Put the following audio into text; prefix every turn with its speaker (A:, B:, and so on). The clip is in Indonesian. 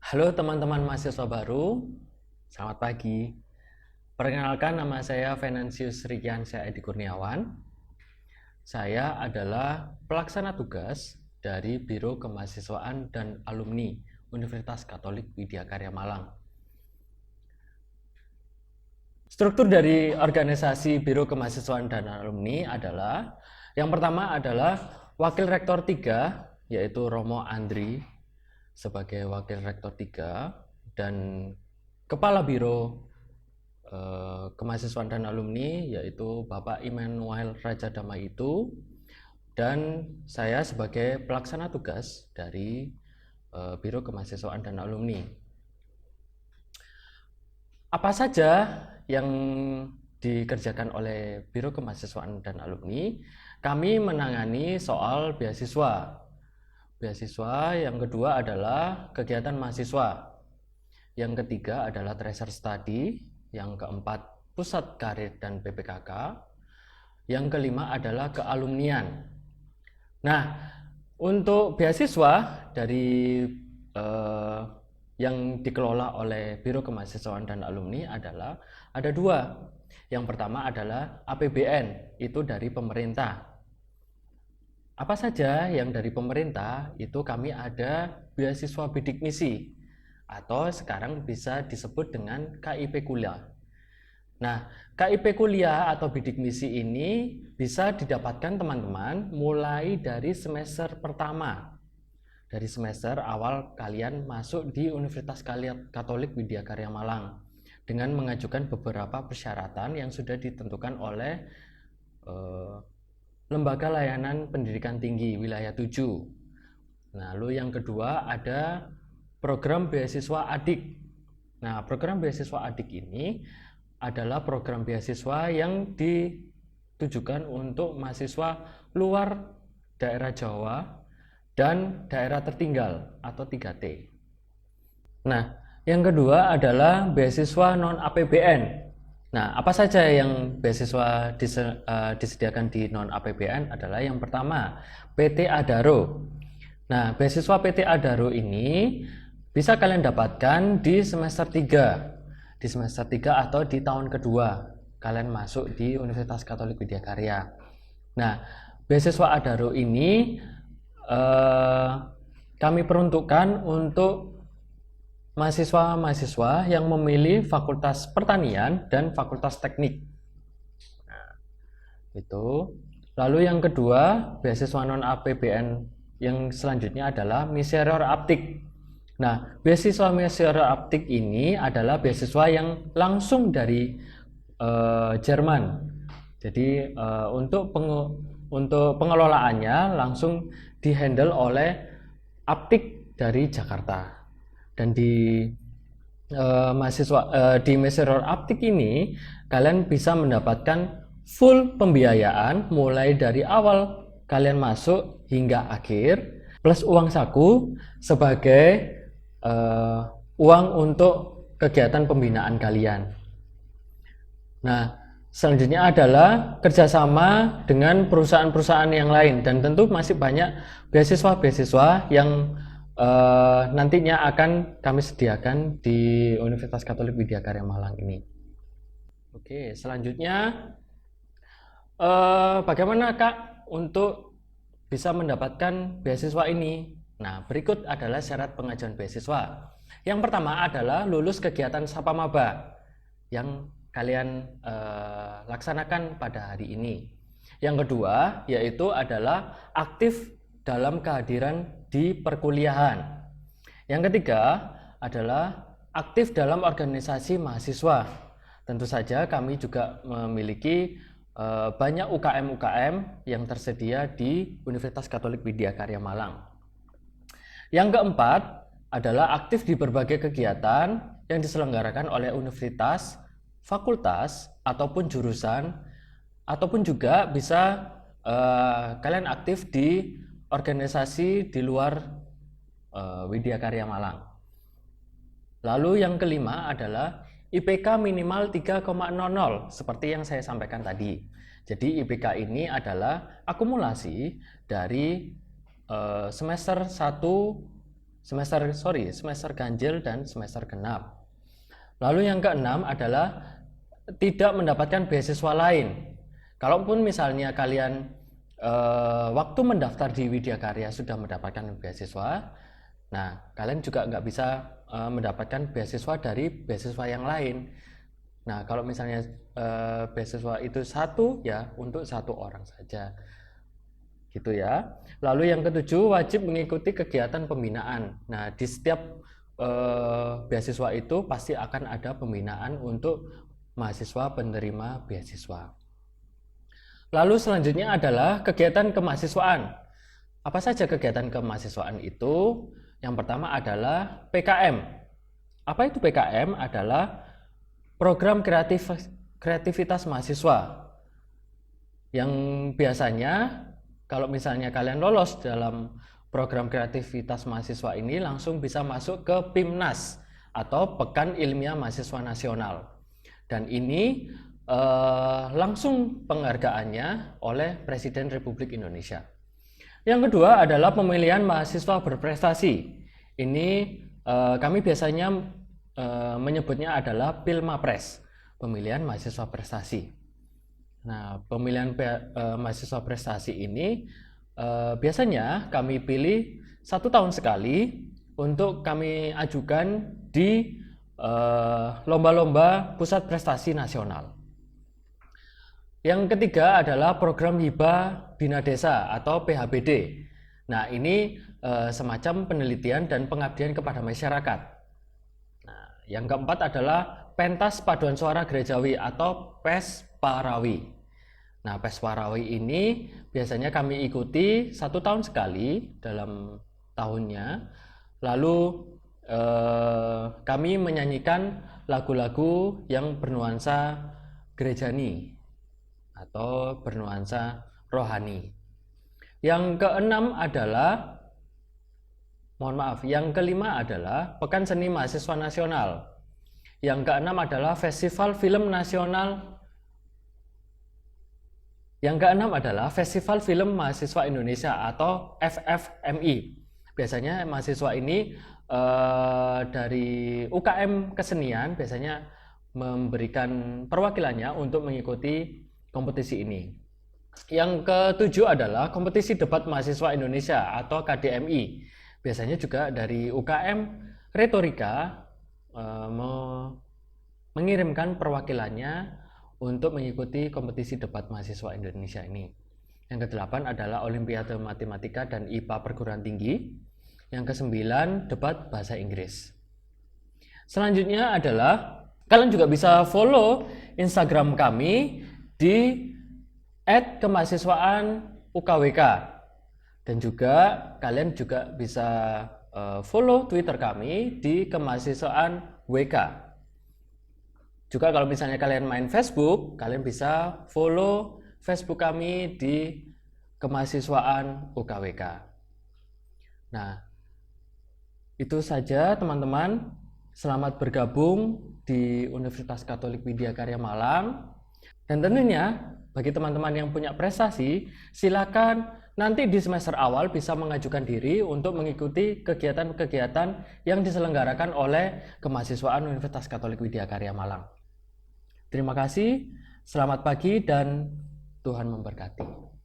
A: Halo teman-teman mahasiswa baru, selamat pagi. Perkenalkan, nama saya Venansius Rikiansyah Edi Kurniawan. Saya adalah pelaksana tugas dari Biro Kemahasiswaan dan Alumni Universitas Katolik Widya Karya Malang. Struktur dari organisasi Biro Kemahasiswaan dan Alumni adalah, yang pertama adalah Wakil Rektor 3, yaitu Romo Andri sebagai Wakil Rektor 3, dan Kepala Biro Kemahasiswaan dan Alumni yaitu Bapak Immanuel Raja Damai itu, dan saya sebagai pelaksana tugas dari Biro Kemahasiswaan dan Alumni. Apa saja yang dikerjakan oleh Biro Kemahasiswaan dan Alumni? Kami menangani soal beasiswa. Beasiswa, yang kedua adalah kegiatan mahasiswa. Yang ketiga adalah tracer study. Yang keempat, pusat karir dan PPKK. Yang kelima adalah kealumnian. Nah, untuk beasiswa dari yang dikelola oleh Biro Kemahasiswaan dan Alumni adalah ada dua. Yang pertama adalah APBN, itu dari pemerintah. Apa saja yang dari pemerintah? Itu kami ada beasiswa bidik misi, atau sekarang bisa disebut dengan KIP kuliah. Nah, KIP kuliah atau bidik misi ini bisa didapatkan teman-teman mulai dari semester pertama. Dari semester awal kalian masuk di Universitas Katolik Widya Karya Malang dengan mengajukan beberapa persyaratan yang sudah ditentukan oleh Lembaga Layanan Pendidikan Tinggi Wilayah 7. Lalu yang kedua ada program beasiswa adik. Nah, program beasiswa adik ini adalah program beasiswa yang ditujukan untuk mahasiswa luar daerah Jawa dan daerah tertinggal atau 3T. Nah, yang kedua adalah beasiswa non-APBN. Nah, apa saja yang beasiswa disediakan di non-APBN adalah yang pertama, PT Adaro. Nah, beasiswa PT Adaro ini bisa kalian dapatkan di semester 3. Di semester 3 atau di tahun kedua kalian masuk di Universitas Katolik Widya Karya. Nah, beasiswa Adaro ini kami peruntukkan untuk mahasiswa-mahasiswa yang memilih Fakultas Pertanian dan Fakultas Teknik. Nah, itu. Lalu yang kedua, beasiswa non-APBN yang selanjutnya adalah Miserior Aptik. Nah, beasiswa Miserior Aptik ini adalah beasiswa yang langsung dari Jerman. Jadi untuk pengelolaannya langsung dihandle oleh Aptik dari Jakarta. Dan di di Miserior Aptik ini kalian bisa mendapatkan full pembiayaan mulai dari awal kalian masuk hingga akhir, plus uang saku sebagai uang untuk kegiatan pembinaan kalian. Nah, selanjutnya adalah kerjasama dengan perusahaan-perusahaan yang lain, dan tentu masih banyak beasiswa-beasiswa yang nantinya akan kami sediakan di Universitas Katolik Widya Karya Malang ini. Oke, selanjutnya bagaimana Kak untuk bisa mendapatkan beasiswa ini? Nah, berikut adalah syarat pengajuan beasiswa. Yang pertama adalah lulus kegiatan Sapa Maba yang kalian laksanakan pada hari ini. Yang kedua yaitu adalah aktif dalam kehadiran di perkuliahan. Yang ketiga adalah aktif dalam organisasi mahasiswa. Tentu saja kami juga memiliki banyak UKM-UKM yang tersedia di Universitas Katolik Widya Karya Malang. Yang keempat adalah aktif di berbagai kegiatan yang diselenggarakan oleh universitas, fakultas, ataupun jurusan, ataupun juga bisa kalian aktif di organisasi di luar Widya Karya Malang. Lalu yang kelima adalah IPK minimal 3,00 seperti yang saya sampaikan tadi. Jadi IPK ini adalah akumulasi dari semester 1 semester ganjil dan semester genap. Lalu yang keenam adalah tidak mendapatkan beasiswa lain. Kalaupun misalnya kalian waktu mendaftar di Widya Karya sudah mendapatkan beasiswa, nah kalian juga nggak bisa mendapatkan beasiswa dari beasiswa yang lain. Nah kalau misalnya beasiswa itu satu, ya untuk satu orang saja. Gitu ya. Lalu yang ketujuh, wajib mengikuti kegiatan pembinaan. Nah, di setiap beasiswa itu pasti akan ada pembinaan untuk mahasiswa penerima beasiswa. Lalu selanjutnya adalah kegiatan kemahasiswaan. Apa saja kegiatan kemahasiswaan itu? Yang pertama adalah PKM. Apa itu PKM? Adalah program kreativitas mahasiswa. Yang biasanya kalau misalnya kalian lolos dalam program kreativitas mahasiswa ini, langsung bisa masuk ke PIMNAS atau Pekan Ilmiah Mahasiswa Nasional. Dan ini langsung penghargaannya oleh Presiden Republik Indonesia. Yang kedua adalah pemilihan mahasiswa berprestasi. Ini kami biasanya menyebutnya adalah Pilmapres, pemilihan mahasiswa prestasi. Nah, pemilihan mahasiswa prestasi ini biasanya kami pilih 1 tahun sekali untuk kami ajukan di lomba-lomba pusat prestasi nasional. Yang ketiga adalah program Hibah Bina Desa atau PHBD. Nah, ini semacam penelitian dan pengabdian kepada masyarakat. Nah, yang keempat adalah Pentas Paduan Suara Gerejawi atau PES-Parawi. Nah, PES-Parawi ini biasanya kami ikuti 1 tahun sekali dalam tahunnya. Lalu kami menyanyikan lagu-lagu yang bernuansa gerejani atau bernuansa rohani. Yang kelima adalah Pekan Seni Mahasiswa Nasional. Yang keenam adalah Festival Film Nasional. Yang keenam adalah Festival Film Mahasiswa Indonesia atau FFMI. Biasanya mahasiswa ini dari UKM Kesenian biasanya memberikan perwakilannya untuk mengikuti kompetisi ini. Yang ketujuh adalah Kompetisi Debat Mahasiswa Indonesia atau KDMI. Biasanya juga dari UKM Retorika mengirimkan perwakilannya untuk mengikuti kompetisi debat mahasiswa Indonesia ini. Yang kedelapan adalah Olimpiade Matematika dan IPA Perguruan Tinggi. Yang kesembilan, debat bahasa Inggris. Selanjutnya adalah kalian juga bisa follow Instagram kami di @kemahasiswaan_UKWK, dan juga kalian juga bisa follow Twitter kami di kemahasiswaan_WK. Juga kalau misalnya kalian main Facebook, kalian bisa follow Facebook kami di kemahasiswaan_UKWK. Nah, itu saja teman-teman. Selamat bergabung di Universitas Katolik Widya Karya Malang. Dan tentunya bagi teman-teman yang punya prestasi, silakan nanti di semester awal bisa mengajukan diri untuk mengikuti kegiatan-kegiatan yang diselenggarakan oleh Kemahasiswaan Universitas Katolik Widya Karya Malang. Terima kasih, selamat pagi dan Tuhan memberkati.